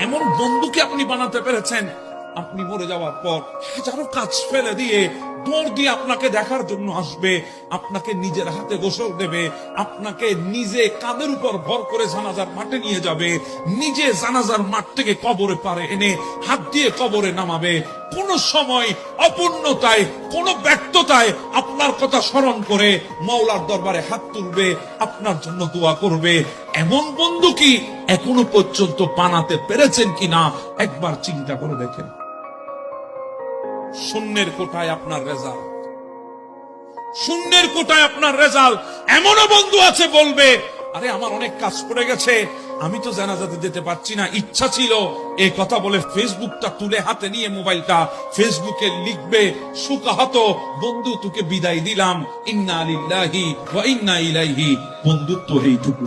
এমন বন্ধুকে আপনি বানাতে পেরেছেন, আপনি মরে যাওয়ার পর হাজারো কাজ ফেলে দিয়ে দৌড় দিয়ে আপনাকে দেখার জন্য আসবে, আপনাকে নিজের হাতে গোসল দেবে, আপনাকে নিজে কাঁধের উপর ভর করে জানাজার মাঠে নিয়ে যাবে, নিজে জানাজার মাঠ থেকে কবরে পারে এনে হাত দিয়ে কবরে নামাবে। কোন সময় অপূর্ণতায়, কোন ব্যর্থতায় আপনার কথা স্মরণ করে মাওলার দরবারে হাত তুলবে, আপনার জন্য দোয়া করবে। এমন বন্ধু কি এখনো পর্যন্ত বানাতে পেরেছেন কিনা একবার চিন্তা করে দেখেন। শূন্যের কোটায় আপনার রেজাল্ট, শূন্যের কোটায় আপনার রেজাল্ট। এমনও বন্ধু আছে বলবে, আরে আমার অনেক কাজ পড়ে গেছে, আমি তো জানাজাতে যেতে পারছি না, ইচ্ছা ছিল। এই কথা বলে ফেসবুকটা তুলে হাতে নিয়ে মোবাইলটা ফেসবুকে লিখবে সুকাহত, বন্ধু তোকে বিদায় দিলাম, ইন্না লিল্লাহি ওয়া ইন্না ইলাইহি। বন্ধুত্ব এইটুকু।